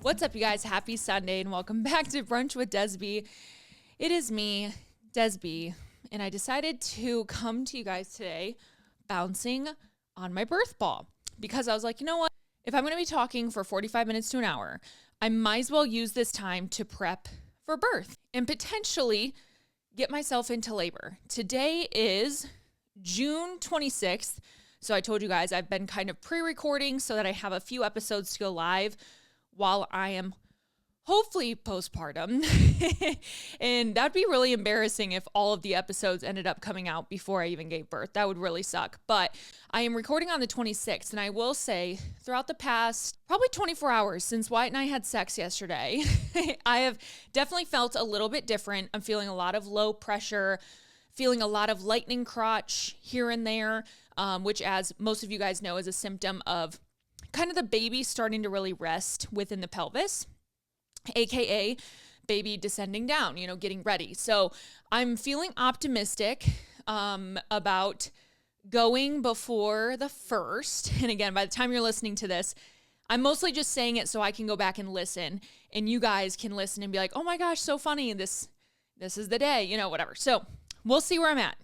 What's up, you guys? Happy Sunday and welcome back to Brunch with DESB. It is me, DESB, and I decided to come to you guys today bouncing on my birth ball because I was like, you know what? If I'm going to be talking for 45 minutes to an hour, I might as well use this time to prep for birth and potentially get myself into labor. Today is June 26th. So I told you guys I've been kind of pre-recording so that I have a few episodes to go live while I am hopefully postpartum. And that'd be really embarrassing if all of the episodes ended up coming out before I even gave birth. That would really suck. But I am recording on the 26th, and I will say throughout the past probably 24 hours since Wyatt and I had sex yesterday, I have definitely felt a little bit different. I'm feeling a lot of low pressure, feeling a lot of lightening crotch here and there, which, as most of you guys know, is a symptom of kind of the baby starting to really rest within the pelvis, AKA baby descending down, getting ready. So I'm feeling optimistic about going before the first. And again, by the time you're listening to this, I'm mostly just saying it so I can go back and listen, and you guys can listen and be like, oh my gosh, so funny. This is the day, whatever. So we'll see where I'm at.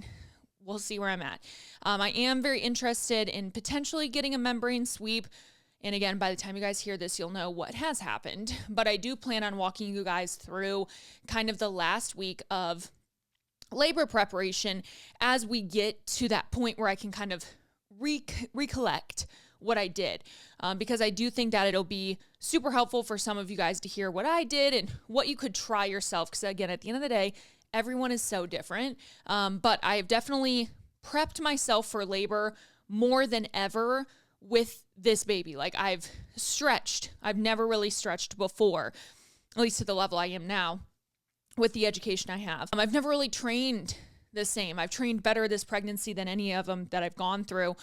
I am very interested in potentially getting a membrane sweep. And again, by the time you guys hear this, you'll know what has happened. But I do plan on walking you guys through kind of the last week of labor preparation as we get to that point where I can kind of recollect what I did. Because I do think that it'll be super helpful for some of you guys to hear what I did and what you could try yourself. Because again, at the end of the day, everyone is so different. But I have definitely prepped myself for labor more than ever with this baby. Like I've never really stretched before, at least to the level I am now with the education I have. I've never really trained the same. I've trained better this pregnancy than any of them that I've gone through,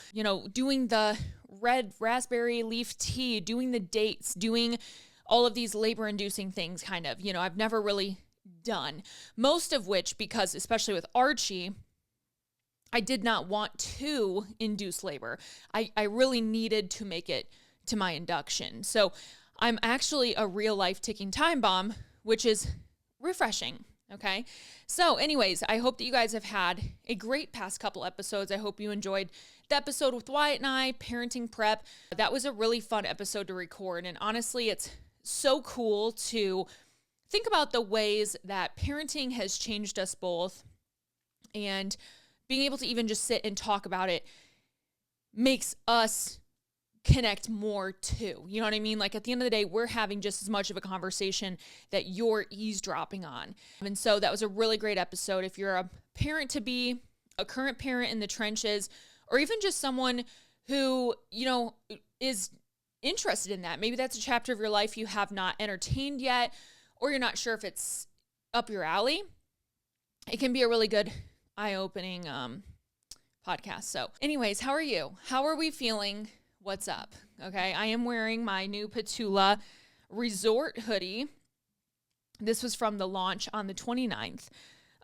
doing the red raspberry leaf tea, doing the dates, doing all of these labor inducing things kind of, I've never really done, most of which because especially with Archie, I did not want to induce labor. I really needed to make it to my induction. So I'm actually a real life ticking time bomb, which is refreshing. Okay. So anyways, I hope that you guys have had a great past couple episodes. I hope you enjoyed the episode with Wyatt and I, parenting prep. That was a really fun episode to record. And honestly, it's so cool to think about the ways that parenting has changed us both, and being able to even just sit and talk about it makes us connect more too. You know what I mean? Like at the end of the day, we're having just as much of a conversation that you're eavesdropping on. And so that was a really great episode. If you're a parent to be, a current parent in the trenches, or even just someone who, is interested in that, maybe that's a chapter of your life you have not entertained yet, or you're not sure if it's up your alley, it can be a really good eye-opening podcast. So anyways, how are you? How are we feeling? What's up? Okay, I am wearing my new Petula resort hoodie. This was from the launch on the 29th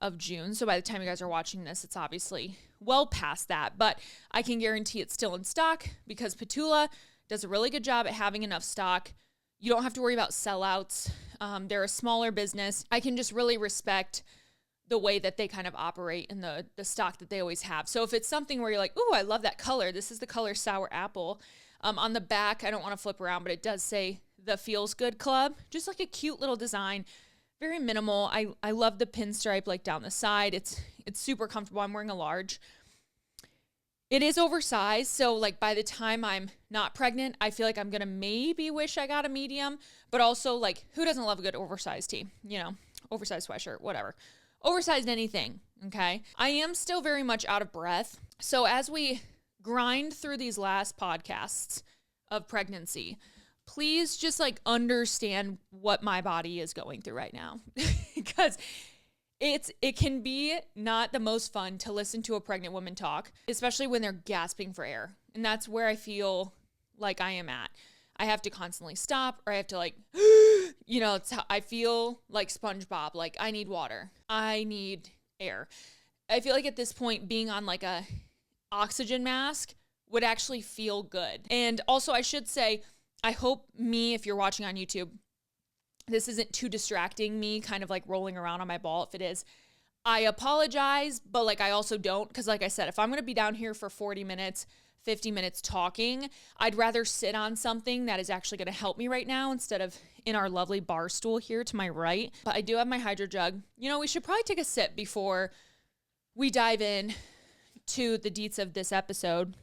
of June. So by the time you guys are watching this, it's obviously well past that, but I can guarantee it's still in stock because Petula does a really good job at having enough stock. You don't have to worry about sellouts. They're a smaller business. I can just really respect the way that they kind of operate and the stock that they always have. So if it's something where you're like, ooh, I love that color. This is the color Sour Apple. On the back, I don't want to flip around, but it does say the Feels Good Club. Just like a cute little design. Very minimal. I love the pinstripe like down the side. It's super comfortable. I'm wearing a large. It is oversized. So like by the time I'm not pregnant, I feel like I'm going to maybe wish I got a medium, but also like who doesn't love a good oversized tee? Oversized sweatshirt, whatever. Oversized anything, okay? I am still very much out of breath. So as we grind through these last podcasts of pregnancy, please just like understand what my body is going through right now. Because it can be not the most fun to listen to a pregnant woman talk, especially when they're gasping for air. And that's where I feel like I am at. I have to constantly stop, or I have to like, I feel like SpongeBob, like I need water. I need air. I feel like at this point being on like a oxygen mask would actually feel good. And also I should say, I hope if you're watching on YouTube, this isn't too distracting me, kind of like rolling around on my ball. If it is, I apologize, but like I also don't, because like I said, if I'm going to be down here for 40 minutes, 50 minutes talking, I'd rather sit on something that is actually going to help me right now instead of in our lovely bar stool here to my right. But I do have my hydro jug. You know, we should probably take a sip before we dive in to the deets of this episode.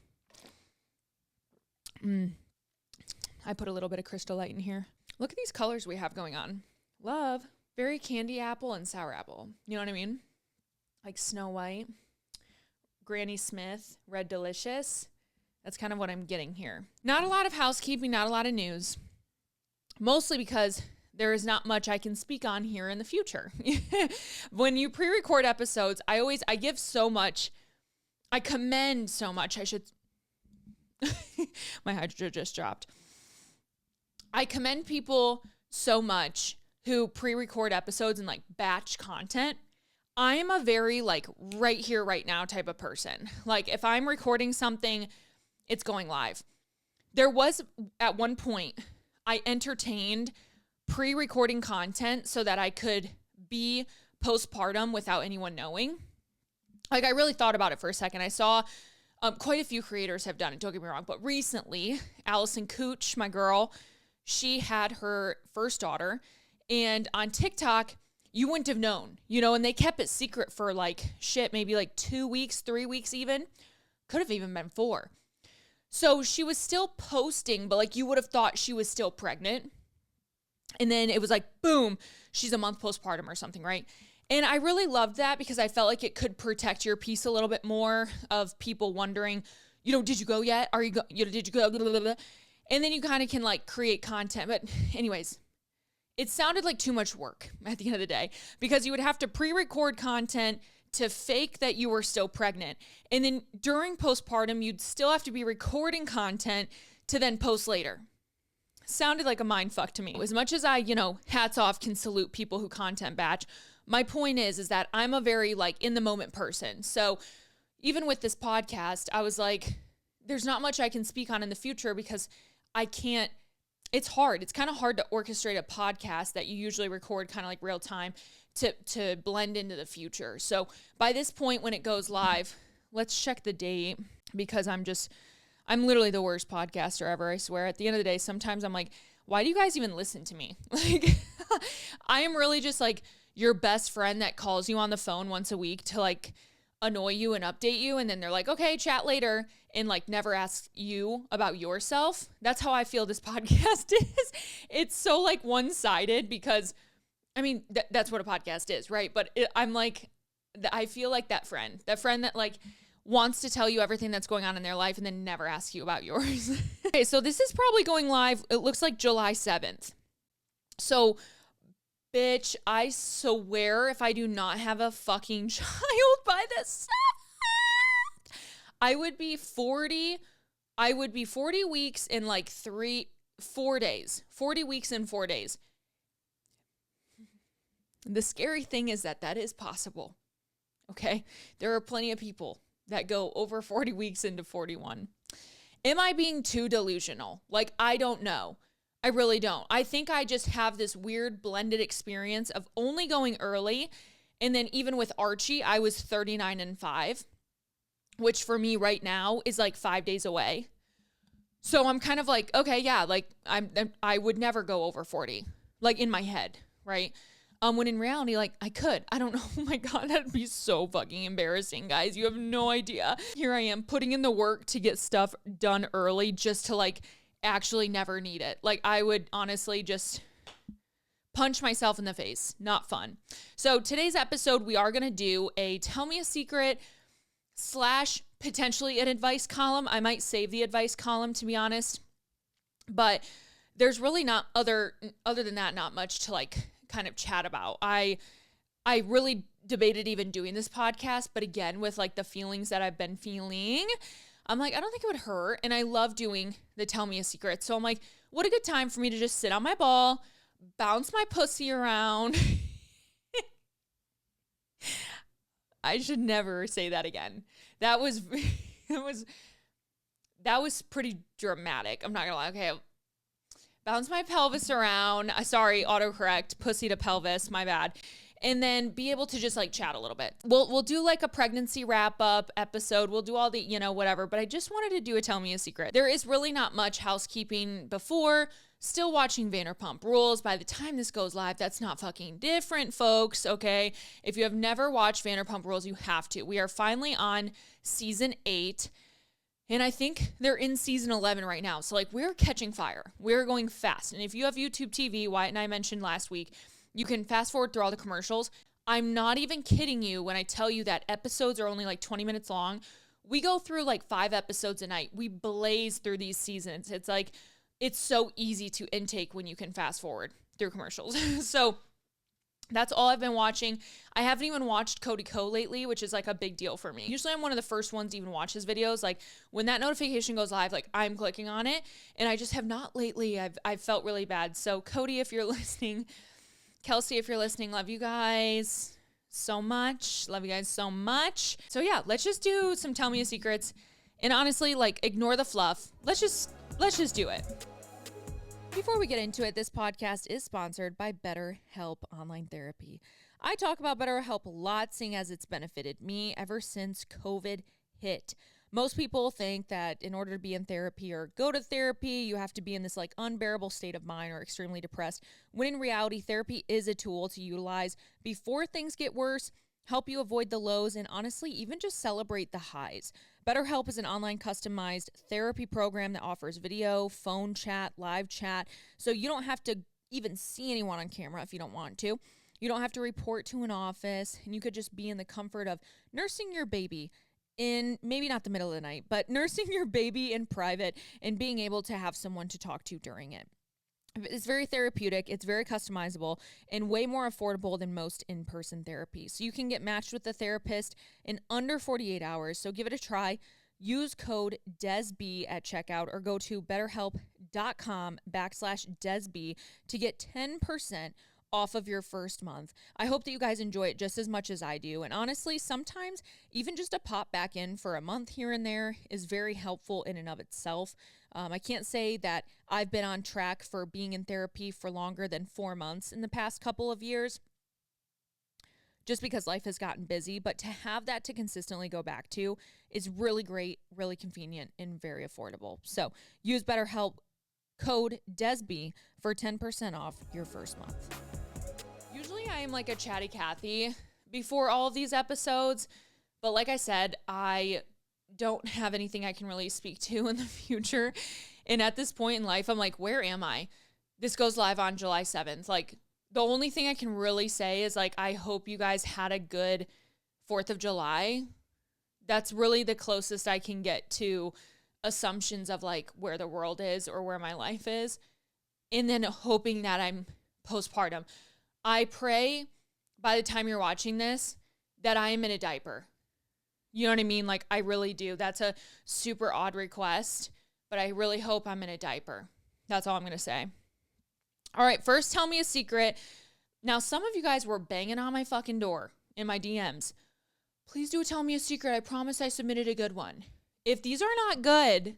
I put a little bit of Crystal Light in here. Look at these colors we have going on. Love. Very candy apple and sour apple. You know what I mean? Like Snow White, Granny Smith, Red Delicious. That's kind of what I'm getting here. Not a lot of housekeeping, not a lot of news. Mostly because there is not much I can speak on here in the future. When you pre-record episodes, I give so much. I commend so much. My hydro just dropped. I commend people so much who pre-record episodes and like batch content. I am a very like right here, right now type of person. Like if I'm recording something, it's going live. There was at one point I entertained pre-recording content so that I could be postpartum without anyone knowing. Like I really thought about it for a second. I saw quite a few creators have done it, don't get me wrong. But recently, Allison Cooch, my girl, she had her first daughter. And on TikTok, you wouldn't have known, you know, and they kept it secret for like maybe like 2 weeks, 3 weeks even. Could have even been 4. So she was still posting, but like you would have thought she was still pregnant. And then it was like, boom, she's a month postpartum or something, right? And I really loved that because I felt like it could protect your peace a little bit more of people wondering, you know, did you go yet? Did you go? Blah, blah, blah. And then you kind of can like create content. But anyways, it sounded like too much work at the end of the day because you would have to pre-record content to fake that you were still pregnant. And then during postpartum, you'd still have to be recording content to then post later. Sounded like a mind fuck to me. As much as I, you know, hats off, can salute people who content batch, my point is that I'm a very like in the moment person. So even with this podcast, I was like, there's not much I can speak on in the future because I can't, it's hard. It's kind of hard to orchestrate a podcast that you usually record kind of like real time to blend into the future. So by this point, when it goes live, let's check the date because I'm literally the worst podcaster ever. I swear. At the end of the day, sometimes I'm like, why do you guys even listen to me? Like, I am really just like your best friend that calls you on the phone once a week to like annoy you and update you. And then they're like, okay, chat later. And like never ask you about yourself. That's how I feel this podcast is. It's so like one-sided because I mean, that's what a podcast is, right? But I'm like, I feel like that friend that like wants to tell you everything that's going on in their life and then never ask you about yours. Okay, so this is probably going live. It looks like July 7th. So, bitch, I swear if I do not have a fucking child by the 7th, I would be 40 weeks in like 4 days. 40 weeks in 4 days. The scary thing is that is possible, okay? There are plenty of people that go over 40 weeks into 41. Am I being too delusional? Like, I don't know. I really don't. I think I just have this weird blended experience of only going early. And then even with Archie, I was 39 and 5, which for me right now is like 5 days away. So I'm kind of like, okay, yeah, like I would never go over 40, like in my head, right? When in reality, like I could. I don't know. Oh my God, that'd be so fucking embarrassing, guys. You have no idea. Here I am putting in the work to get stuff done early just to like actually never need it. Like I would honestly just punch myself in the face. Not fun. So today's episode, we are going to do a tell me a secret / potentially an advice column. I might save the advice column to be honest, but there's really not other than that, not much to like kind of chat about. I really debated even doing this podcast, but again, with like the feelings that I've been feeling, I'm like, I don't think it would hurt. And I love doing the tell me a secret. So I'm like, what a good time for me to just sit on my ball, bounce my pussy around. I should never say that again. That was pretty dramatic. I'm not gonna lie. Okay. bounce my pelvis around. Sorry, autocorrect, pussy to pelvis, my bad. And then be able to just like chat a little bit. We'll do like a pregnancy wrap up episode. We'll do all the, whatever. But I just wanted to do a Tell Me a Secret. There is really not much housekeeping before. Still watching Vanderpump Rules. By the time this goes live, that's not fucking different, folks, okay? If you have never watched Vanderpump Rules, you have to. We are finally on season 8. And I think they're in season 11 right now. So like we're catching fire. We're going fast. And if you have YouTube TV, Wyatt and I mentioned last week, you can fast forward through all the commercials. I'm not even kidding you when I tell you that episodes are only like 20 minutes long. We go through like 5 episodes a night. We blaze through these seasons. It's like, it's so easy to intake when you can fast forward through commercials. So that's all I've been watching. I haven't even watched Cody Co lately, which is like a big deal for me. Usually I'm one of the first ones to even watch his videos. Like when that notification goes live, like I'm clicking on it, and I just have not lately. I've felt really bad. So Cody, if you're listening, Kelsey, if you're listening, love you guys so much. Love you guys so much. So yeah, let's just do some Tell Me a Secrets. And honestly, like ignore the fluff. Let's just do it. Before we get into it, this podcast is sponsored by BetterHelp Online Therapy. I talk about BetterHelp a lot, seeing as it's benefited me ever since COVID hit. Most people think that in order to be in therapy or go to therapy, you have to be in this like unbearable state of mind or extremely depressed, when in reality, therapy is a tool to utilize before things get worse, help you avoid the lows, and honestly, even just celebrate the highs. BetterHelp is an online customized therapy program that offers video, phone chat, live chat, so you don't have to even see anyone on camera if you don't want to. You don't have to report to an office, and you could just be in the comfort of nursing your baby in maybe not the middle of the night, but nursing your baby in private and being able to have someone to talk to during it. It's very therapeutic, it's very customizable, and way more affordable than most in-person therapy. So you can get matched with a therapist in under 48 hours. So give it a try. Use code DESB at checkout or go to betterhelp.com/DESB to get 10% off of your first month. I hope that you guys enjoy it just as much as I do. And honestly, sometimes even just a pop back in for a month here and there is very helpful in and of itself. I can't say that I've been on track for being in therapy for longer than 4 months in the past couple of years, just because life has gotten busy. But to have that to consistently go back to is really great, really convenient, and very affordable. So use BetterHelp code DESB for 10% off your first month. Usually I am like a chatty Cathy before all of these episodes, but like I said, I don't have anything I can really speak to in the future. And at this point in life, I'm like, where am I? This goes live on July 7th. Like the only thing I can really say is like, I hope you guys had a good 4th of July. That's really the closest I can get to assumptions of like where the world is or where my life is. And then hoping that I'm postpartum. I pray by the time you're watching this that I am in a diaper. You know what I mean? Like I really do. That's a super odd request, but I really hope I'm in a diaper. That's all I'm going to say. All right, first Tell Me a Secret. Now, some of you guys were banging on my fucking door in my DMs. Please do tell me a secret. I promise I submitted a good one. If these are not good,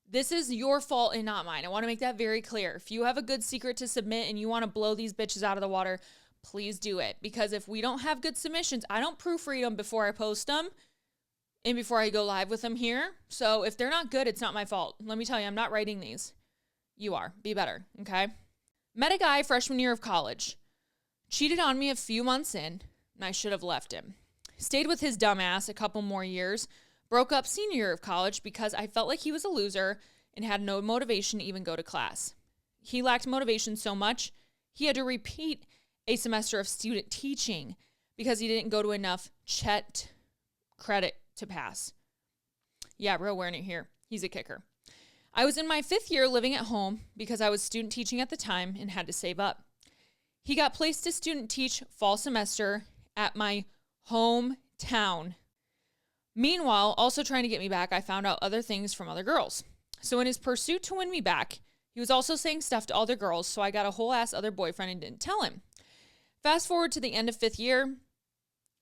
this is your fault and not mine. I want to make that very clear. If you have a good secret to submit and you want to blow these bitches out of the water, please do it. Because if we don't have good submissions, I don't proofread them before I post them and before I go live with them here. So if they're not good, it's not my fault. Let me tell you, I'm not writing these. You are. Be better, okay? Met a guy freshman year of college. Cheated on me a few months in, and I should have left him. Stayed with his dumb ass a couple more years. Broke up senior year of college because I felt like he was a loser and had no motivation to even go to class. He lacked motivation so much, he had to repeat a semester of student teaching because he didn't go to enough CHET credit to pass. Yeah, real wearing it here. He's a kicker. I was in my 5th year living at home because I was student teaching at the time and had to save up. He got placed to student teach fall semester at my hometown. Meanwhile, also trying to get me back, I found out other things from other girls. So in his pursuit to win me back, he was also saying stuff to other girls, so I got a whole ass other boyfriend and didn't tell him. Fast forward to the end of 5th year,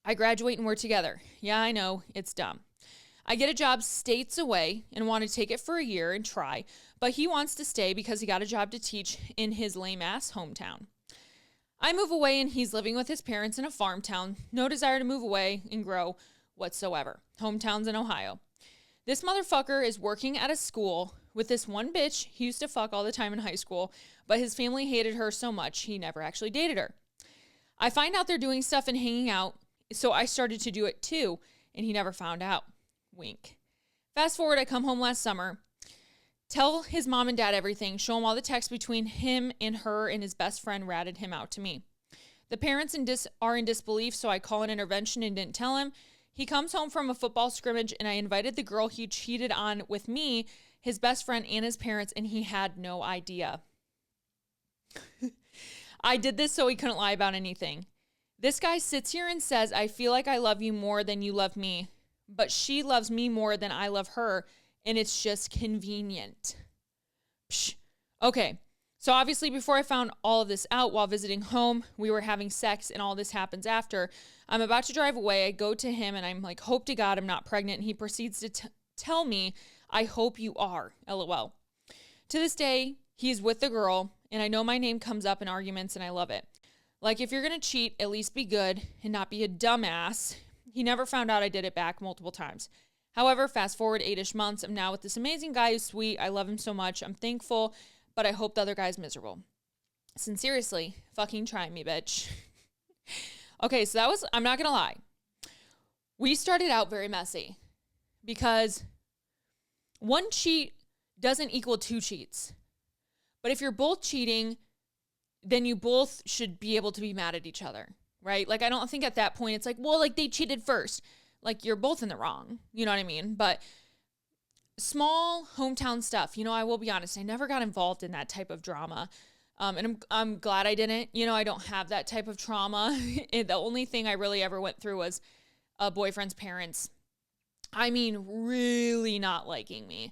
I graduate and we're together. Yeah, I know, it's dumb. I get a job states away and want to take it for a year and try, but he wants to stay because he got a job to teach in his lame-ass hometown. I move away and he's living with his parents in a farm town. No desire to move away and grow whatsoever. Hometowns in Ohio. This motherfucker is working at a school with this one bitch he used to fuck all the time in high school, but his family hated her so much he never actually dated her. I find out they're doing stuff and hanging out, so I started to do it too, and he never found out. Wink. Fast forward, I come home last summer, tell his mom and dad everything, show him all the texts between him and her, and his best friend ratted him out to me. The parents are in disbelief, so I call an intervention and didn't tell him. He comes home from a football scrimmage, and I invited the girl he cheated on with me, his best friend, and his parents, and he had no idea. I did this so he couldn't lie about anything. This guy sits here and says, I feel like I love you more than you love me, but she loves me more than I love her, and it's just convenient. Psh. Okay, so obviously before I found all of this out while visiting home, we were having sex, and all this happens after. I'm about to drive away. I go to him, and I'm like, hope to God I'm not pregnant, and he proceeds to tell me, I hope you are, LOL. To this day, he's with the girl, and I know my name comes up in arguments, and I love it. Like, if you're going to cheat, at least be good and not be a dumbass. He never found out I did it back multiple times. However, fast forward 8-ish months, I'm now with this amazing guy who's sweet. I love him so much. I'm thankful, but I hope the other guy's miserable. Sincerely, fucking try me, bitch. Okay, so I'm not going to lie. We started out very messy because one cheat doesn't equal two cheats. But if you're both cheating, then you both should be able to be mad at each other, right? Like, I don't think at that point it's like, well, like, they cheated first. Like, you're both in the wrong. You know what I mean? But small hometown stuff, I will be honest, I never got involved in that type of drama. And I'm glad I didn't. I don't have that type of trauma. The only thing I really ever went through was a boyfriend's parents, really not liking me.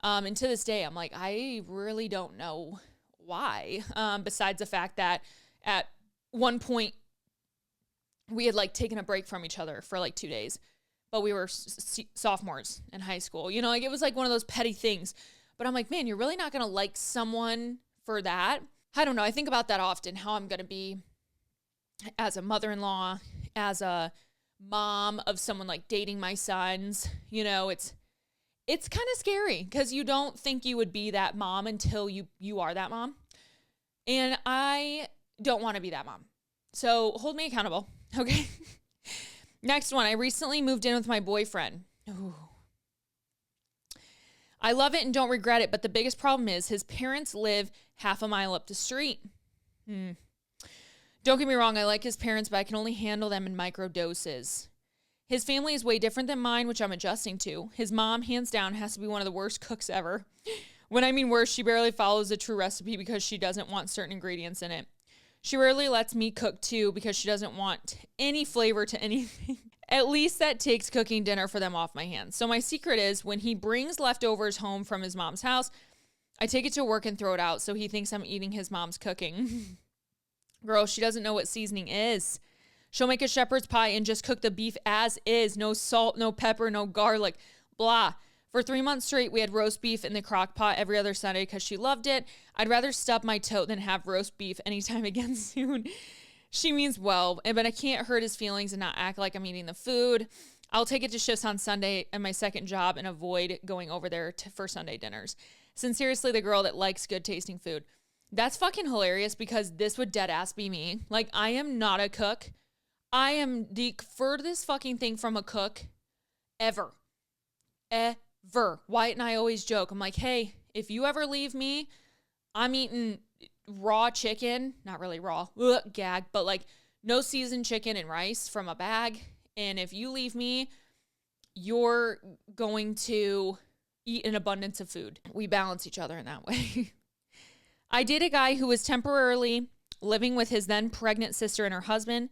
And to this day, I'm like, I really don't know why. Besides the fact that at one point we had taken a break from each other for 2 days, but we were sophomores in high school. It was one of those petty things. But I'm like, man, you're really not going to like someone for that. I don't know. I think about that often, how I'm going to be as a mother-in-law, as a mom of someone dating my sons. It's kind of scary because you don't think you would be that mom until you are that mom. And I don't want to be that mom. So hold me accountable. Okay. Next one. I recently moved in with my boyfriend. Ooh. I love it and don't regret it, but the biggest problem is his parents live half a mile up the street. Don't get me wrong. I like his parents, but I can only handle them in micro doses. His family is way different than mine, which I'm adjusting to. His mom, hands down, has to be one of the worst cooks ever. When I mean worse, she barely follows a true recipe because she doesn't want certain ingredients in it. She rarely lets me cook too because she doesn't want any flavor to anything. At least that takes cooking dinner for them off my hands. So my secret is when he brings leftovers home from his mom's house, I take it to work and throw it out so he thinks I'm eating his mom's cooking. Girl, she doesn't know what seasoning is. She'll make a shepherd's pie and just cook the beef as is. No salt, no pepper, no garlic, blah. For 3 months straight, we had roast beef in the crock pot every other Sunday because she loved it. I'd rather stub my toe than have roast beef anytime again soon. She means well, but I can't hurt his feelings and not act like I'm eating the food. I'll take it to shifts on Sunday and my second job and avoid going over there for Sunday dinners. Sincerely, the girl that likes good tasting food. That's fucking hilarious because this would dead ass be me. I am not a cook. I am the furthest fucking thing from a cook ever. Wyatt and I always joke. I'm like, hey, if you ever leave me, I'm eating raw chicken. Not really raw. Gag. But no seasoned chicken and rice from a bag. And if you leave me, you're going to eat an abundance of food. We balance each other in that way. I date a guy who was temporarily living with his then pregnant sister and her husband.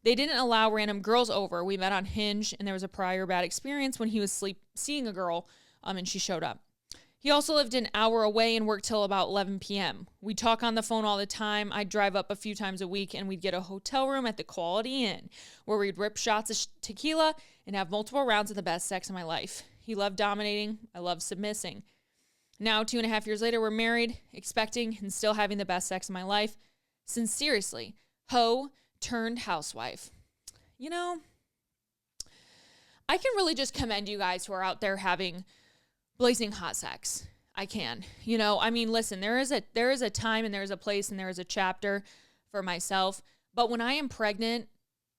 They didn't allow random girls over. We met on Hinge, and there was a prior bad experience when he was seeing a girl, and she showed up. He also lived an hour away and worked till about 11 p.m. We'd talk on the phone all the time. I'd drive up a few times a week, and we'd get a hotel room at the Quality Inn, where we'd rip shots of tequila and have multiple rounds of the best sex of my life. He loved dominating. I loved submissing. Now, 2.5 years later, we're married, expecting, and still having the best sex of my life. Since seriously, hoe turned housewife. You know, I can really just commend you guys who are out there having blazing hot sex. I can. You know, I mean, listen, there is a time and there is a place and there is a chapter for myself. But when I am pregnant,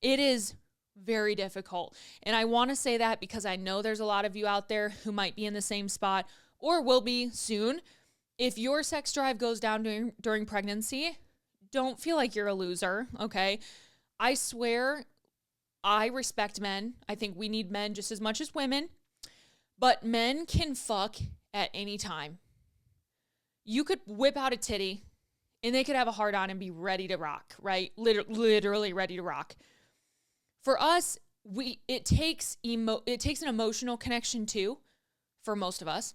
it is very difficult. And I want to say that because I know there's a lot of you out there who might be in the same spot or will be soon. If your sex drive goes down during pregnancy, don't feel like you're a loser, okay? I swear, I respect men. I think we need men just as much as women. But men can fuck at any time. You could whip out a titty and they could have a hard on and be ready to rock, right? Literally ready to rock. For us, it takes an emotional connection too, for most of us.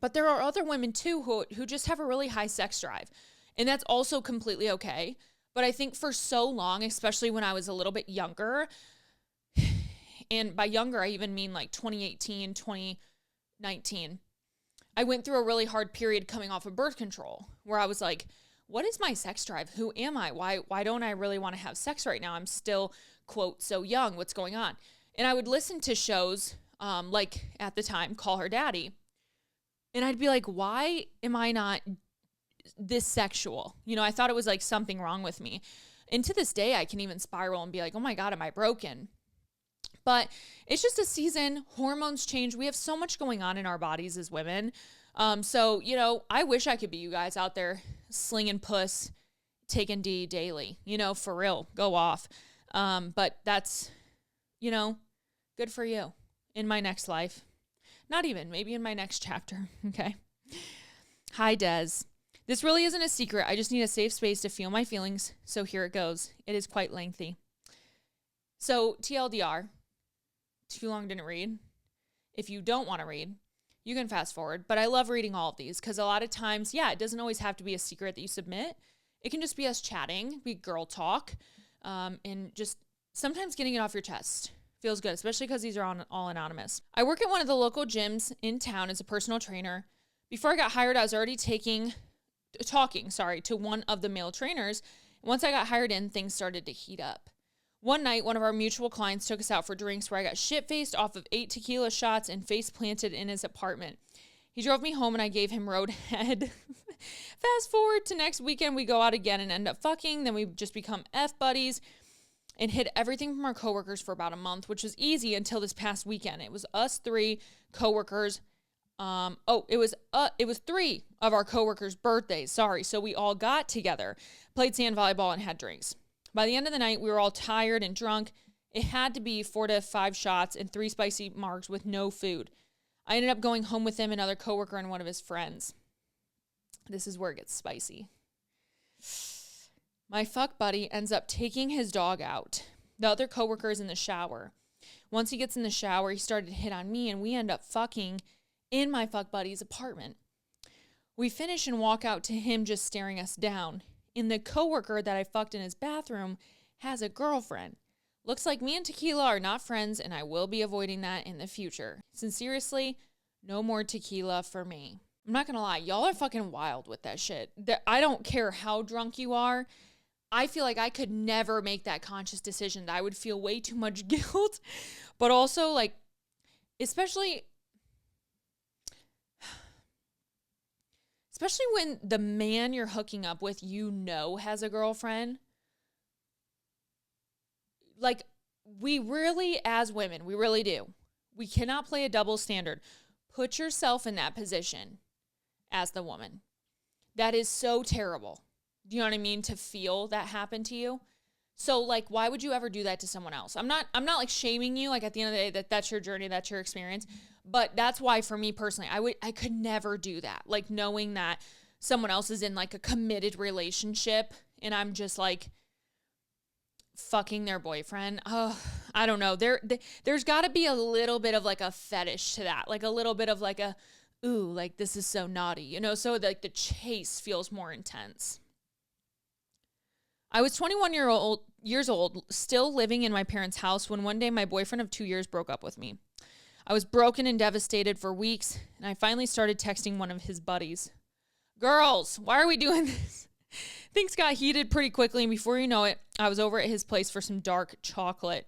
But there are other women too who just have a really high sex drive. And that's also completely okay. But I think for so long, especially when I was a little bit younger, and by younger, I even mean like 2018, 2019, I went through a really hard period coming off of birth control where I was like, what is my sex drive? Who am I? Why don't I really want to have sex right now? I'm still, quote, so young. What's going on? And I would listen to shows like at the time, Call Her Daddy. And I'd be like, why am I not this sexual? You know, I thought it was like something wrong with me. And to this day, I can even spiral and be like, oh my God, am I broken? But it's just a season. Hormones change. We have so much going on in our bodies as women. So, you know, I wish I could be you guys out there slinging puss, taking D daily, you know, for real, go off. But that's, you know, good for you in my next life. Not even, maybe in my next chapter. Okay. Hi, Des. This really isn't a secret. I just need a safe space to feel my feelings. So here it goes. It is quite lengthy. So TLDR, too long didn't read. If you don't want to read, you can fast forward. But I love reading all of these because a lot of times, yeah, it doesn't always have to be a secret that you submit. It can just be us chatting, be girl talk, and just sometimes getting it off your chest. Feels good, especially because these are all anonymous. I work at one of the local gyms in town as a personal trainer. Before I got hired, I was already talking to one of the male trainers. Once I got hired in, things started to heat up. One night, one of our mutual clients took us out for drinks where I got shit-faced off of 8 tequila shots and face-planted in his apartment. He drove me home and I gave him roadhead. Fast forward to next weekend, we go out again and end up fucking. Then we just become F buddies and hid everything from our coworkers for about a month, which was easy until this past weekend. It was us 3 coworkers. It was 3 of our coworkers' birthdays. Sorry. So we all got together, played sand volleyball, and had drinks. By the end of the night, we were all tired and drunk. It had to be 4 to 5 shots and 3 spicy margs with no food. I ended up going home with him, another coworker, and one of his friends. This is where it gets spicy. My fuck buddy ends up taking his dog out. The other coworker is in the shower. Once he gets in the shower, he started to hit on me, and we end up fucking in my fuck buddy's apartment. We finish and walk out to him just staring us down. And the coworker that I fucked in his bathroom has a girlfriend. Looks like me and Tequila are not friends, and I will be avoiding that in the future. Sincerely, no more tequila for me. I'm not gonna lie, y'all are fucking wild with that shit. I don't care how drunk you are. I feel like I could never make that conscious decision. I would feel way too much guilt. But also, like, especially when the man you're hooking up with, you know, has a girlfriend. Like, we really, as women, we really do. We cannot play a double standard. Put yourself in that position as the woman. That is so terrible. Do you know what I mean? To feel that happen to you. So, like, why would you ever do that to someone else? I'm not like shaming you. Like, at the end of the day, that's your journey, that's your experience. But that's why, for me personally, I could never do that. Like, knowing that someone else is in like a committed relationship and I'm just like fucking their boyfriend. Oh, I don't know. There's got to be a little bit of like a fetish to that. Like a little bit of like a, ooh, like this is so naughty, you know? So like the chase feels more intense. I was 21 years old, still living in my parents' house when one day my boyfriend of 2 years broke up with me. I I was broken and devastated for weeks, and I finally started texting one of his buddies. Girls, why are we doing this? Things got heated pretty quickly, and before you know it, I was over at his place for some dark chocolate.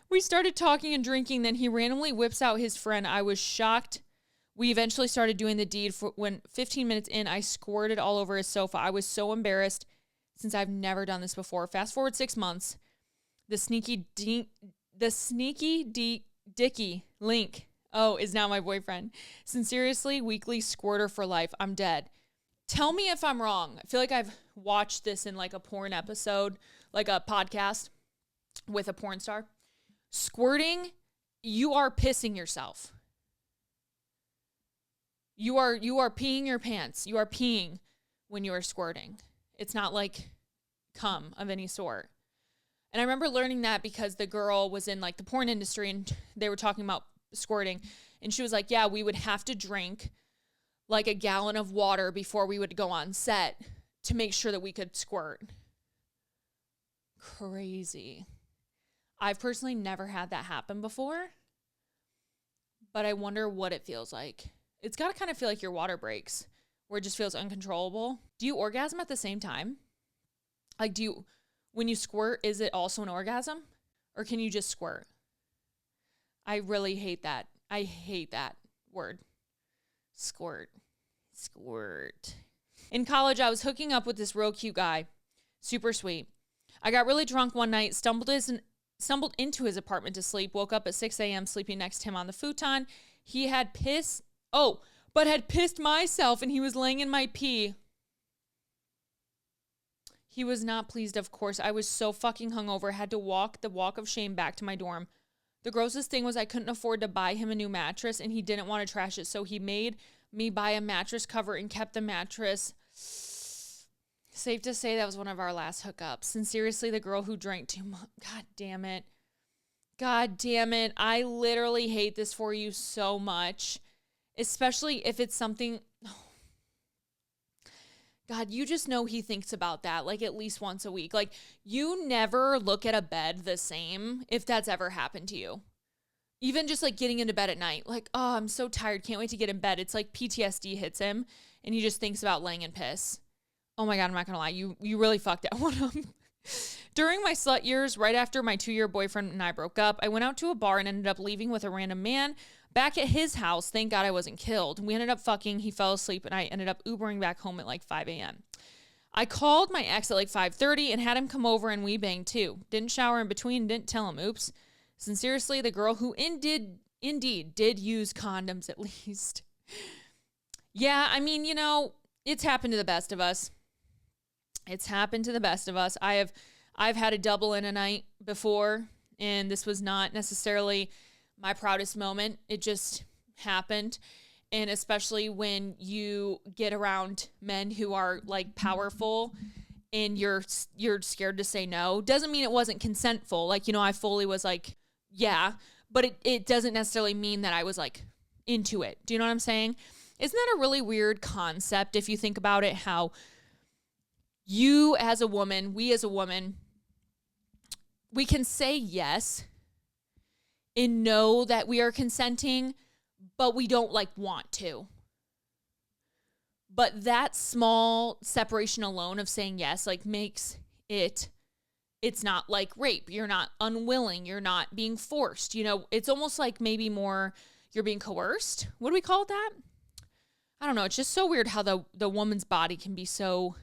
We started talking and drinking, then he randomly whips out his friend. I was shocked. We eventually started doing the deed. When 15 minutes in, I squirted all over his sofa. I was so embarrassed since I've never done this before. Fast forward 6 months. The sneaky dicky Link, is now my boyfriend. Sincerely, weekly squirter for life. I'm dead. Tell me if I'm wrong. I feel like I've watched this in like a porn episode, like a podcast with a porn star. Squirting, you are pissing yourself. You are peeing your pants. You are peeing when you are squirting. It's not like cum of any sort. And I remember learning that because the girl was in like the porn industry and they were talking about squirting. And she was like, yeah, we would have to drink like a gallon of water before we would go on set to make sure that we could squirt. Crazy. I've personally never had that happen before, but I wonder what it feels like. It's got to kind of feel like your water breaks, where it just feels uncontrollable. Do you orgasm at the same time? Like, when you squirt, is it also an orgasm? Or can you just squirt? I really hate that. I hate that word. Squirt. In college, I was hooking up with this real cute guy. Super sweet. I got really drunk one night, stumbled into his apartment to sleep, woke up at 6 a.m. sleeping next to him on the futon. He had pissed myself and he was laying in my pee. He was not pleased, of course. I was so fucking hungover, had to walk the walk of shame back to my dorm. The grossest thing was I couldn't afford to buy him a new mattress and he didn't want to trash it, so he made me buy a mattress cover and kept the mattress. Safe to say that was one of our last hookups. And seriously, the girl who drank too much. God damn it. I literally hate this for you so much. Especially if it's something. God, you just know he thinks about that like at least once a week. Like, you never look at a bed the same if that's ever happened to you. Even just like getting into bed at night. Like, oh, I'm so tired. Can't wait to get in bed. It's like PTSD hits him and he just thinks about laying in piss. Oh my God, I'm not going to lie. You really fucked that one up. During my slut years, right after my 2-year boyfriend and I broke up, I went out to a bar and ended up leaving with a random man back at his house. Thank God I wasn't killed. We ended up fucking. He fell asleep and I ended up Ubering back home at like 5 a.m. I called my ex at like 5:30 and had him come over and we banged too. Didn't shower in between, didn't tell him. Oops. Sincerely, the girl who indeed did use condoms at least. Yeah, I mean, it's happened to the best of us. I've had a double in a night before, and this was not necessarily my proudest moment. It just happened. And especially when you get around men who are like powerful and you're scared to say no, doesn't mean it wasn't consentful. Like, I fully was like, yeah, but it doesn't necessarily mean that I was like into it. Do you know what I'm saying? Isn't that a really weird concept if you think about it, how we as a woman, we can say yes and know that we are consenting, but we don't like want to. But that small separation alone of saying yes, like makes it's not like rape. You're not unwilling. You're not being forced. It's almost like maybe more you're being coerced. What do we call that? I don't know. It's just so weird how the woman's body can be so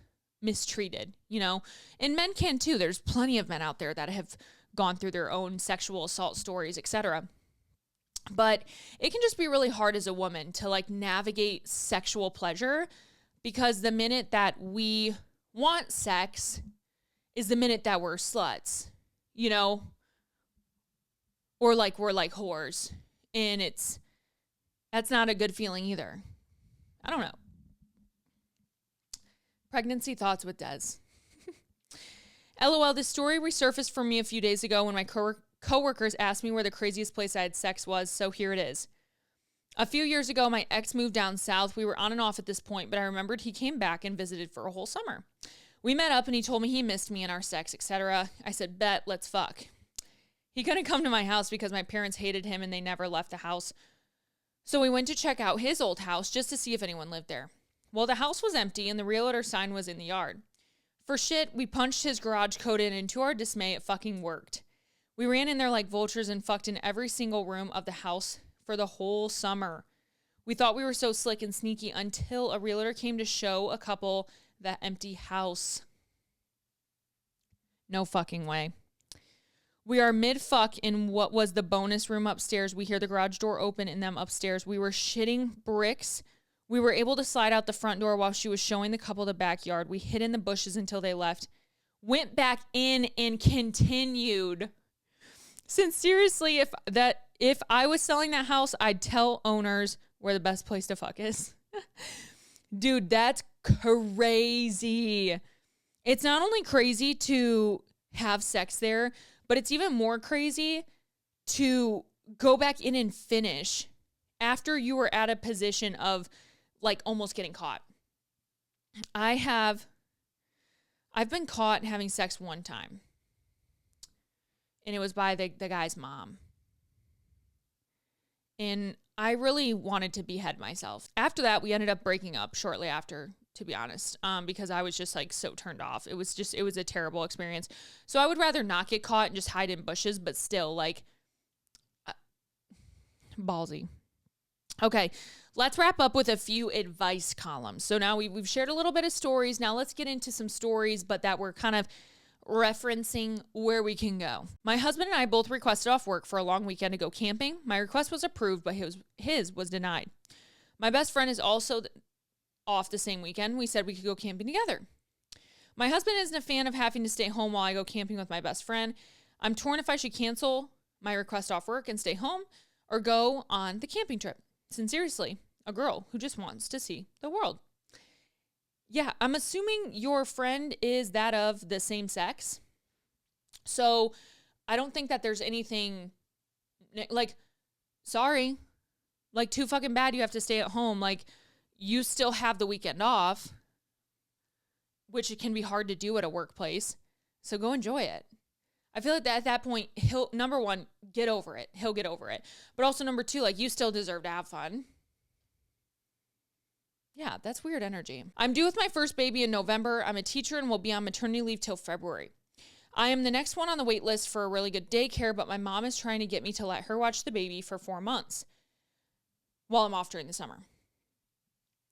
mistreated, and men can too. There's plenty of men out there that have gone through their own sexual assault stories, etc. But it can just be really hard as a woman to like navigate sexual pleasure, because the minute that we want sex is the minute that we're sluts, or like we're like whores, and that's not a good feeling either. I don't know. Pregnancy thoughts with Des. LOL, this story resurfaced for me a few days ago when my coworkers asked me where the craziest place I had sex was, so here it is. A few years ago, my ex moved down south. We were on and off at this point, but I remembered he came back and visited for a whole summer. We met up and he told me he missed me and our sex, etc. I said, bet, let's fuck. He couldn't come to my house because my parents hated him and they never left the house. So we went to check out his old house just to see if anyone lived there. Well, the house was empty and the realtor sign was in the yard. For shit, we punched his garage code in, and to our dismay, it fucking worked. We ran in there like vultures and fucked in every single room of the house for the whole summer. We thought we were so slick and sneaky until a realtor came to show a couple that empty house. No fucking way. We are mid-fuck in what was the bonus room upstairs. We hear the garage door open in them upstairs. We were shitting bricks. We were able to slide out the front door while she was showing the couple the backyard. We hid in the bushes until they left. Went back in and continued. Since seriously, if I was selling that house, I'd tell owners where the best place to fuck is. Dude, that's crazy. It's not only crazy to have sex there, but it's even more crazy to go back in and finish after you were at a position of like almost getting caught. I've been caught having sex one time. And it was by the guy's mom. And I really wanted to behead myself. After that, we ended up breaking up shortly after, to be honest, because I was just like so turned off. It was a terrible experience. So I would rather not get caught and just hide in bushes, but still like ballsy. Okay, let's wrap up with a few advice columns. So now we've shared a little bit of stories. Now let's get into some stories, but that we're kind of referencing where we can go. My husband and I both requested off work for a long weekend to go camping. My request was approved, but his was denied. My best friend is also off the same weekend. We said we could go camping together. My husband isn't a fan of having to stay home while I go camping with my best friend. I'm torn if I should cancel my request off work and stay home or go on the camping trip. Sincerely, a girl who just wants to see the world. Yeah, I'm assuming your friend is that of the same sex. So I don't think that there's anything like, sorry, like too fucking bad you have to stay at home. Like you still have the weekend off, which it can be hard to do at a workplace. So go enjoy it. I feel like that at that point, he'll, number one, get over it. He'll get over it. But also number two, like you still deserve to have fun. Yeah, that's weird energy. I'm due with my first baby in November. I'm a teacher and will be on maternity leave till February. I am the next one on the wait list for a really good daycare, but my mom is trying to get me to let her watch the baby for 4 months while I'm off during the summer.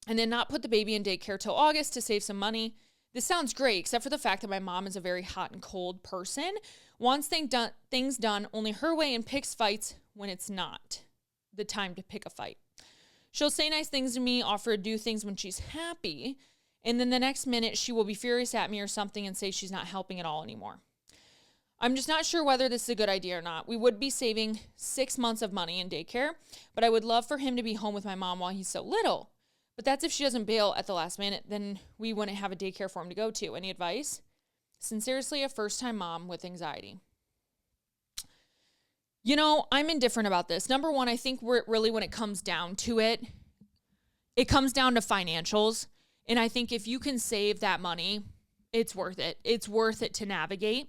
And then not put the baby in daycare till August to save some money. This sounds great, except for the fact that my mom is a very hot and cold person. Wants things done only her way and picks fights when it's not the time to pick a fight. She'll say nice things to me, offer to do things when she's happy, and then the next minute she will be furious at me or something and say she's not helping at all anymore. I'm just not sure whether this is a good idea or not. We would be saving 6 months of money in daycare, but I would love for him to be home with my mom while he's so little. But that's if she doesn't bail at the last minute, then we wouldn't have a daycare for him to go to. Any advice? Sincerely, a first-time mom with anxiety. You know, I'm indifferent about this. Number one, I think really when it comes down to it, it comes down to financials. And I think if you can save that money, it's worth it. It's worth it to navigate.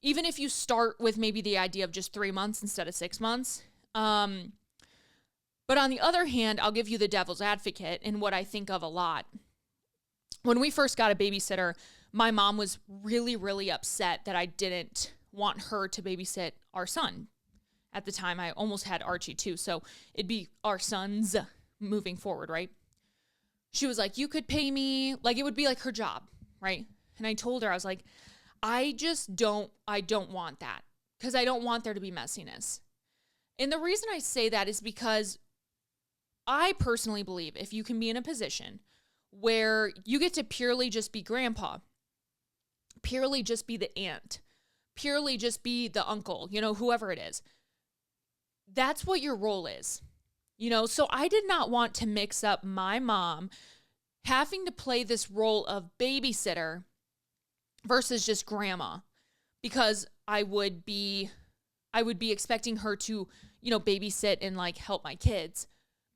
Even if you start with maybe the idea of just 3 months instead of 6 months. But on the other hand, I'll give you the devil's advocate in what I think of a lot. When we first got a babysitter, my mom was really, really upset that I didn't want her to babysit our son. At the time, I almost had Archie too, so it'd be our sons moving forward, right? She was like, you could pay me, like it would be like her job, right? And I told her, I was like, I don't want that because I don't want there to be messiness. And the reason I say that is because I personally believe if you can be in a position where you get to purely just be grandpa, purely just be the aunt, purely just be the uncle, you know, whoever it is, that's what your role is, you know? So I did not want to mix up my mom having to play this role of babysitter versus just grandma, because I would be expecting her to, you know, babysit and like help my kids,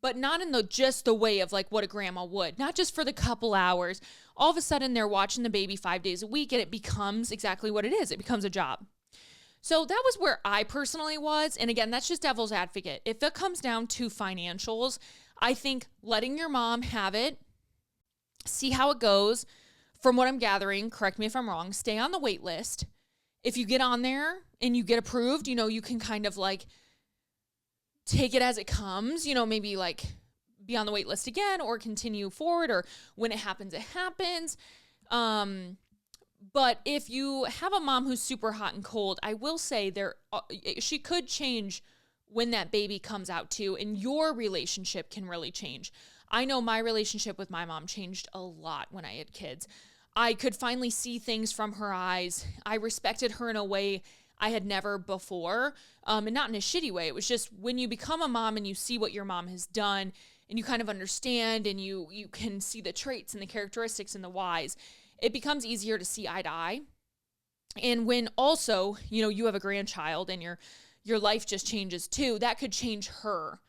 but not in just the way of like what a grandma would, not just for the couple hours. All of a sudden they're watching the baby 5 days a week and it becomes exactly what it is. It becomes a job. So that was where I personally was. And again, that's just devil's advocate. If it comes down to financials, I think letting your mom have it, see how it goes. From what I'm gathering, correct me if I'm wrong, stay on the wait list. If you get on there and you get approved, you can kind of like take it as it comes, maybe like be on the wait list again or continue forward, or when it happens, it happens. But if you have a mom who's super hot and cold, I will say she could change when that baby comes out too, and your relationship can really change. I know my relationship with my mom changed a lot when I had kids. I could finally see things from her eyes. I respected her in a way I had never before, and not in a shitty way. It was just when you become a mom and you see what your mom has done, and you kind of understand, and you can see the traits and the characteristics and the whys, it becomes easier to see eye to eye. And when also, you have a grandchild and your life just changes too, that could change her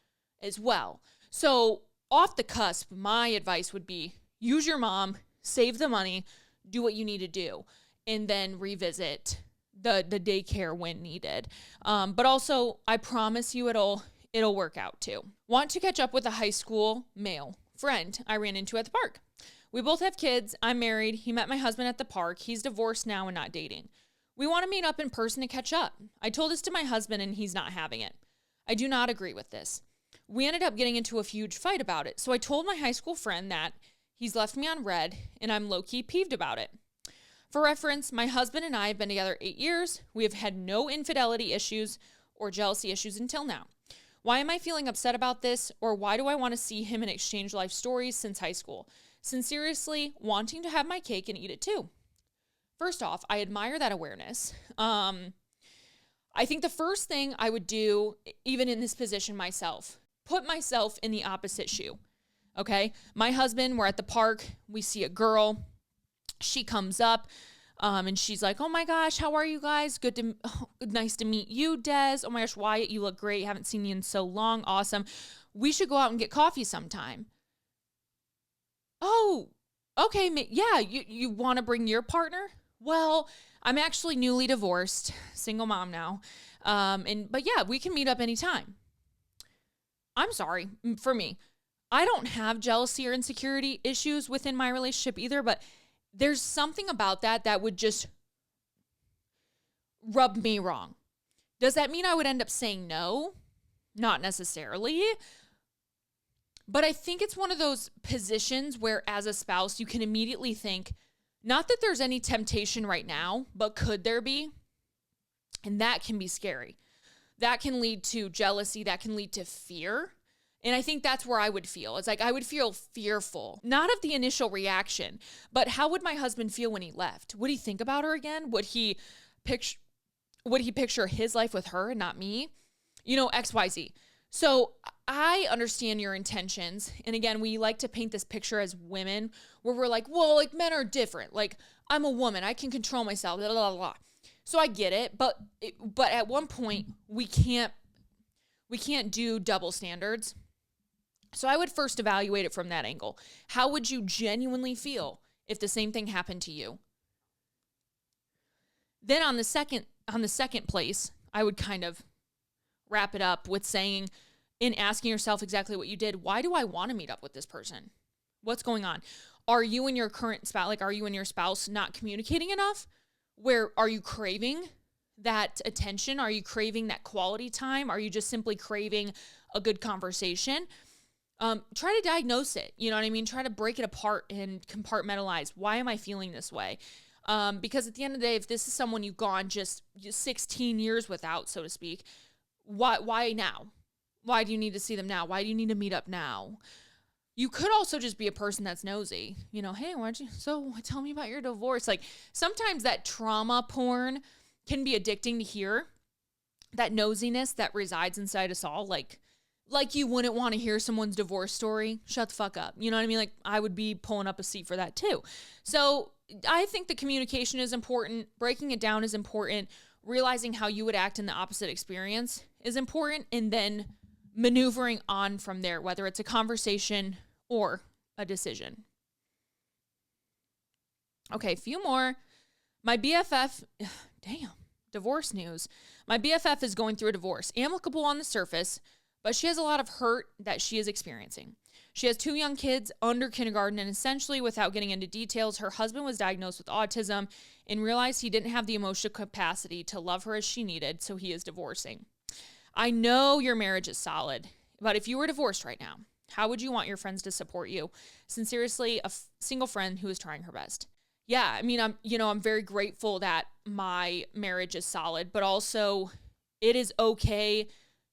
as well. So off the cusp, my advice would be use your mom, save the money, do what you need to do, and then revisit the daycare when needed. But also, I promise you it'll work out too. Want to catch up with a high school male friend I ran into at the park. We both have kids. I'm married. He met my husband at the park. He's divorced now and not dating. We want to meet up in person to catch up. I told this to my husband and he's not having it. I do not agree with this. We ended up getting into a huge fight about it. So I told my high school friend that he's left me on red and I'm low-key peeved about it. For reference, my husband and I have been together 8 years. We have had no infidelity issues or jealousy issues until now. Why am I feeling upset about this, or why do I want to see him and exchange life stories since high school? Sincerely, wanting to have my cake and eat it too. First off, I admire that awareness. I think the first thing I would do, even in this position myself, put myself in the opposite shoe. Okay? My husband, we're at the park. We see a girl. She comes up. And she's like, oh my gosh, how are you guys? Nice to meet you, Des. Oh my gosh, Wyatt, you look great. Haven't seen you in so long. Awesome. We should go out and get coffee sometime. Oh, okay. Yeah, you want to bring your partner? Well, I'm actually newly divorced, single mom now. But yeah, we can meet up anytime. I'm sorry, for me, I don't have jealousy or insecurity issues within my relationship either, but there's something about that would just rub me wrong. Does that mean I would end up saying no? Not necessarily. But I think it's one of those positions where as a spouse, you can immediately think, not that there's any temptation right now, but could there be? And that can be scary. That can lead to jealousy. That can lead to fear. And I think that's where I would feel. It's like I would feel fearful, not of the initial reaction, but how would my husband feel when he left? Would he think about her again? Would he picture his life with her and not me? XYZ. So I understand your intentions. And again, we like to paint this picture as women where we're like, well, like men are different. Like I'm a woman. I can control myself. Blah, blah, blah. So I get it. But at one point we can't do double standards. So I would first evaluate it from that angle. How would you genuinely feel if the same thing happened to you? Then on the second place, I would kind of wrap it up with saying, in asking yourself exactly what you did, why do I want to meet up with this person? What's going on? Are you and your current spouse, are you and your spouse not communicating enough? Where are you craving that attention? Are you craving that quality time? Are you just simply craving a good conversation? Try to diagnose it. You know what I mean? Try to break it apart and compartmentalize. Why am I feeling this way? Because at the end of the day, if this is someone you've gone just 16 years without, so to speak, why now? Why do you need to see them now? Why do you need to meet up now? You could also just be a person that's nosy. Hey, tell me about your divorce. Like sometimes that trauma porn can be addicting to hear. That nosiness that resides inside us all. Like you wouldn't want to hear someone's divorce story. Shut the fuck up. You know what I mean? Like I would be pulling up a seat for that too. So I think the communication is important. Breaking it down is important. Realizing how you would act in the opposite experience is important. And then maneuvering on from there, whether it's a conversation or a decision. Okay, a few more. My BFF, damn, divorce news. My BFF is going through a divorce, amicable on the surface, but she has a lot of hurt that she is experiencing. She has 2 young kids under kindergarten, and essentially, without getting into details, her husband was diagnosed with autism and realized he didn't have the emotional capacity to love her as she needed, so he is divorcing. I know your marriage is solid, but if you were divorced right now, how would you want your friends to support you? Sincerely, a single friend who is trying her best. Yeah, I mean, I'm very grateful that my marriage is solid, but also it is okay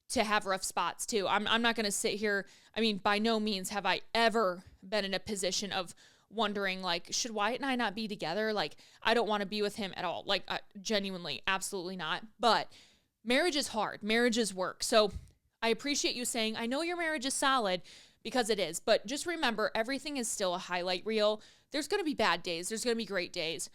to have rough spots too. I'm not going to sit here. I mean, by no means have I ever been in a position of wondering, like, should Wyatt and I not be together? Like, I don't want to be with him at all. Like, genuinely, absolutely not. But marriage is hard. Marriage is work. So I appreciate you saying, I know your marriage is solid, because it is. But just remember, everything is still a highlight reel. There's going to be bad days. There's going to be great days.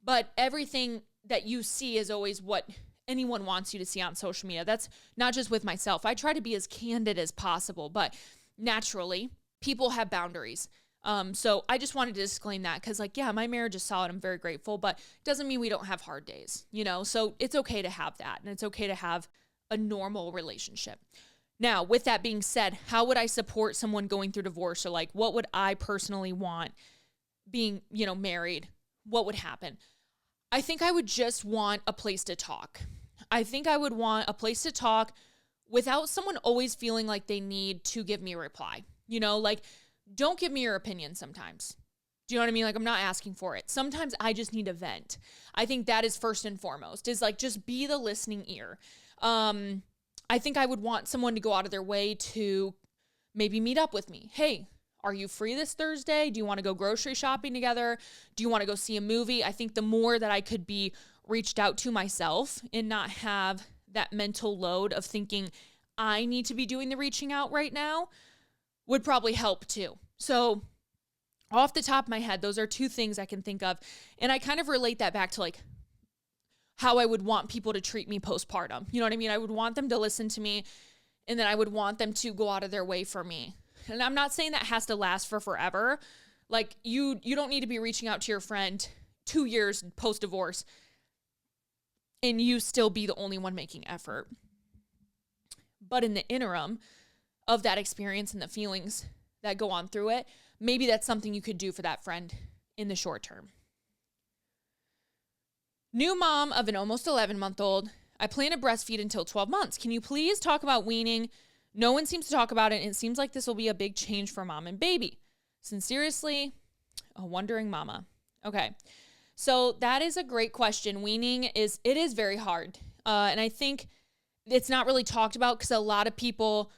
But everything that you see is always what anyone wants you to see on social media. That's not just with myself. I try to be as candid as possible, but naturally, people have boundaries. So I just wanted to disclaim that because, like, yeah, my marriage is solid. I'm very grateful, but it doesn't mean we don't have hard days, you know? So it's okay to have that, and it's okay to have a normal relationship. Now, with that being said, how would I support someone going through divorce? Or, like, what would I personally want being, married? What would happen? I think I would just want a place to talk. I think I would want a place to talk without someone always feeling like they need to give me a reply. Like, don't give me your opinion sometimes. Do you know what I mean? Like, I'm not asking for it. Sometimes I just need a vent. I think that is first and foremost, is like, just be the listening ear. I think I would want someone to go out of their way to maybe meet up with me. Hey, are you free this Thursday? Do you want to go grocery shopping together? Do you want to go see a movie? I think the more that I could be reached out to myself and not have that mental load of thinking I need to be doing the reaching out right now would probably help too. So off the top of my head, those are 2 things I can think of. And I kind of relate that back to, like, how I would want people to treat me postpartum. You know what I mean? I would want them to listen to me, and then I would want them to go out of their way for me. And I'm not saying that has to last for forever. Like, you don't need to be reaching out to your friend 2 years post-divorce and you still be the only one making effort. But in the interim of that experience and the feelings that go on through it, maybe that's something you could do for that friend in the short term. New mom of an almost 11-month-old. I plan to breastfeed until 12 months. Can you please talk about weaning? No one seems to talk about it, and it seems like this will be a big change for mom and baby. Sincerely, a wondering mama. Okay, so that is a great question. Weaning is very hard, and I think it's not really talked about because a lot of people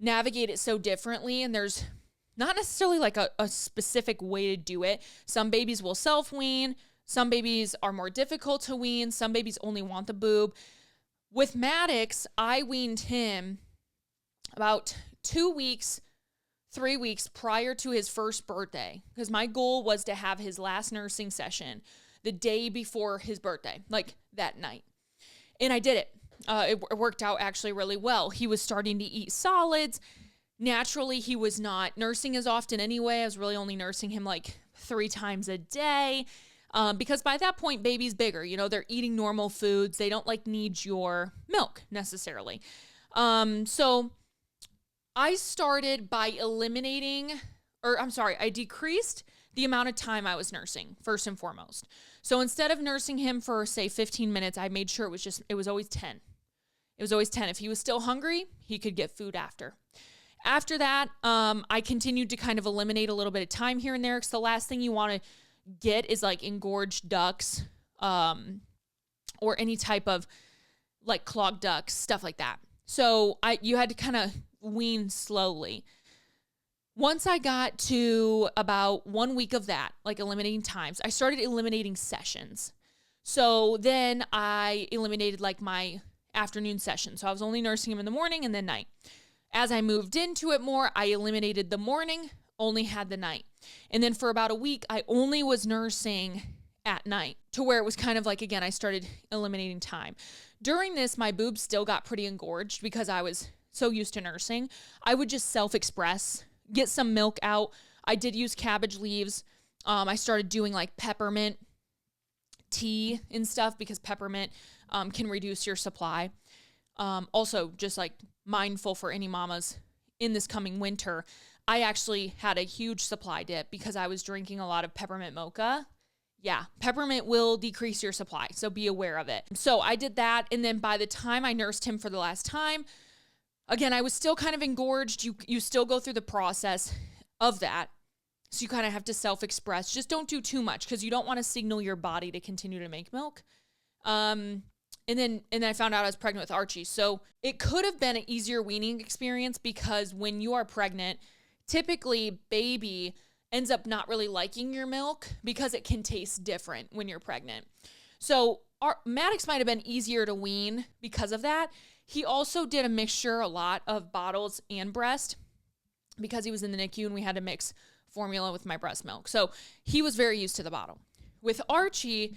navigate it so differently, and there's not necessarily like a specific way to do it. Some babies will self-wean. Some babies are more difficult to wean. Some babies only want the boob. With Maddox, I weaned him about 2 weeks, 3 weeks prior to his first birthday, because my goal was to have his last nursing session the day before his birthday, like that night. And I did it. It worked out actually really well. He was starting to eat solids. Naturally, he was not nursing as often anyway. I was really only nursing him like 3 times a day. Because by that point, baby's bigger. They're eating normal foods. They don't need your milk necessarily. So I started by I decreased the amount of time I was nursing, first and foremost. So instead of nursing him for, say, 15 minutes, I made sure it was always 10. It was always 10. If he was still hungry, he could get food after. After that, I continued to kind of eliminate a little bit of time here and there, because the last thing you want to get is like engorged ducts, or any type of like clogged ducts, stuff like that. So you had to kind of wean slowly. Once I got to about 1 week of that, like eliminating times, I started eliminating sessions. So then I eliminated like my afternoon session. So I was only nursing him in the morning and then night. As I moved into it more, I eliminated the morning, only had the night. And then for about a week, I only was nursing at night, to where it was kind of like, again, I started eliminating time. During this, my boobs still got pretty engorged because I was so used to nursing. I would just self-express, get some milk out. I did use cabbage leaves. I started doing like peppermint tea and stuff because peppermint can reduce your supply. Also, just like mindful for any mamas in this coming winter, I actually had a huge supply dip because I was drinking a lot of peppermint mocha. Yeah, peppermint will decrease your supply, so be aware of it. So I did that, and then by the time I nursed him for the last time, again, I was still kind of engorged. You still go through the process of that, so you kind of have to self-express. Just don't do too much because you don't want to signal your body to continue to make milk. And then I found out I was pregnant with Archie. So it could have been an easier weaning experience because when you are pregnant, typically baby ends up not really liking your milk because it can taste different when you're pregnant. So Maddox might have been easier to wean because of that. He also did a lot of bottles and breast because he was in the NICU and we had to mix formula with my breast milk. So he was very used to the bottle. With Archie,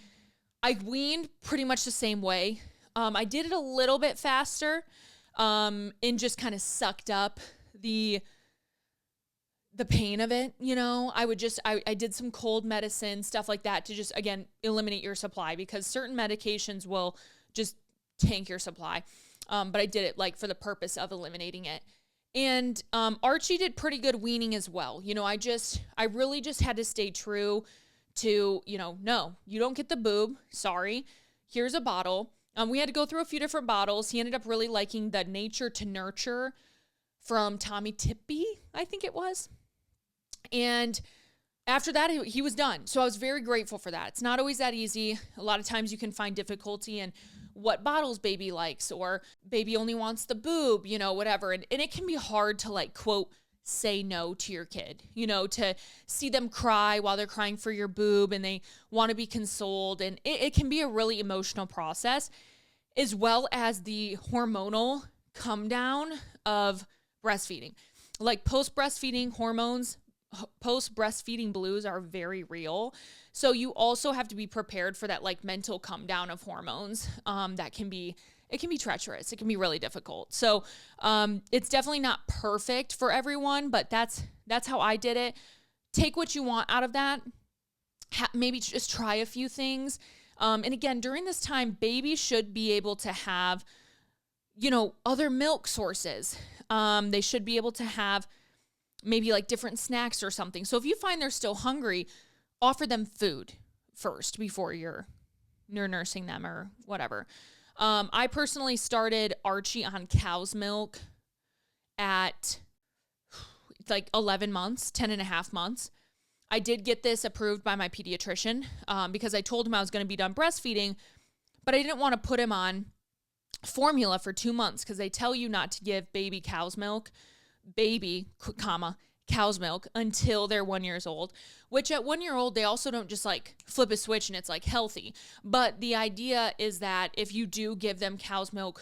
I weaned pretty much the same way. I did it a little bit faster and just kind of sucked up the pain of it, you know. I did some cold medicine, stuff like that to just, again, eliminate your supply because certain medications will just tank your supply. But I did it like for the purpose of eliminating it. And Archie did pretty good weaning as well. You know, I really just had to stay true to, you know, no, you don't get the boob. Sorry. Here's a bottle. We had to go through a few different bottles. He ended up really liking the Nature to Nurture from Tommy Tippy, I think it was. And after that, he was done. So I was very grateful for that. It's not always that easy. A lot of times you can find difficulty in what bottles baby likes, or baby only wants the boob, you know, whatever. And it can be hard to, like, quote, say no to your kid, you know, to see them cry while they're crying for your boob and they want to be consoled. And it can be a really emotional process, as well as the hormonal come down of breastfeeding. Like post-breastfeeding hormones, post-breastfeeding blues are very real. So you also have to be prepared for that, like, mental come down of hormones. It can be treacherous. It can be really difficult. So it's definitely not perfect for everyone, but that's how I did it. Take what you want out of that. Maybe just try a few things. And again, during this time, babies should be able to have, you know, other milk sources. They should be able to have maybe like different snacks or something. So if you find they're still hungry, offer them food first before you're nursing them or whatever. I personally started Archie on cow's milk at like 11 months, 10 and a half months. I did get this approved by my pediatrician because I told him I was going to be done breastfeeding, but I didn't want to put him on formula for 2 months because they tell you not to give baby cow's milk, cow's milk until they're 1 year old, which at 1 year old, they also don't just like flip a switch and it's like healthy. But the idea is that if you do give them cow's milk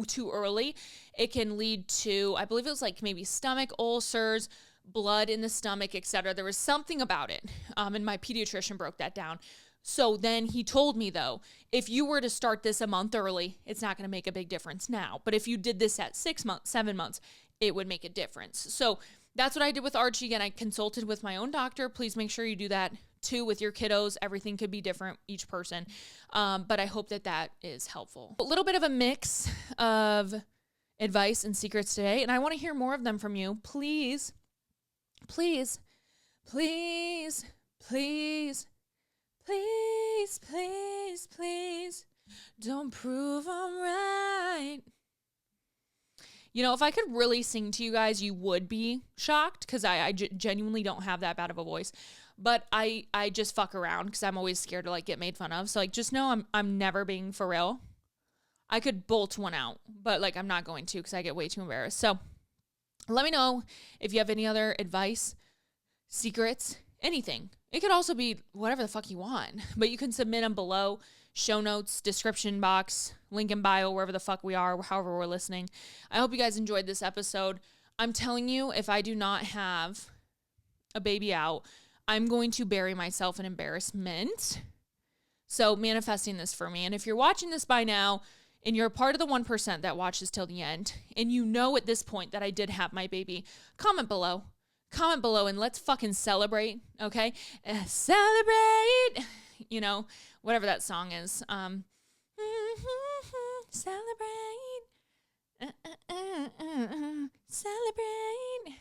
too early, it can lead to, I believe it was like maybe stomach ulcers, blood in the stomach, etc. There was something about it. And my pediatrician broke that down. So then he told me, though, if you were to start this a month early, it's not going to make a big difference now. But if you did this at 6 months, 7 months, it would make a difference. So that's what I did with Archie. Again, I consulted with my own doctor. Please make sure you do that too with your kiddos. Everything could be different, each person. But I hope that is helpful. A little bit of a mix of advice and secrets today. And I want to hear more of them from you. Please, please, please, please, please, please, please, don't prove I'm right. You know, if I could really sing to you guys, you would be shocked because I genuinely don't have that bad of a voice. But I just fuck around because I'm always scared to like get made fun of. So like, just know I'm never being for real. I could bolt one out, but like I'm not going to because I get way too embarrassed. So let me know if you have any other advice, secrets, anything. It could also be whatever the fuck you want, but you can submit them below. Show notes, description box, link in bio, wherever the fuck we are, however we're listening. I hope you guys enjoyed this episode. I'm telling you, if I do not have a baby out, I'm going to bury myself in embarrassment. So manifesting this for me. And if you're watching this by now and you're a part of the 1% that watches till the end, and you know at this point that I did have my baby, comment below and let's fucking celebrate, okay? Celebrate. you know, whatever that song is. Celebrate. Celebrate.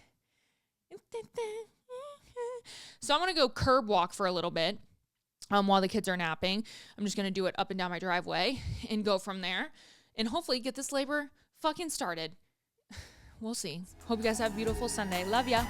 So I'm going to go curb walk for a little bit while the kids are napping. I'm just going to do it up and down my driveway and go from there and hopefully get this labor fucking started. We'll see. Hope you guys have a beautiful Sunday. Love ya.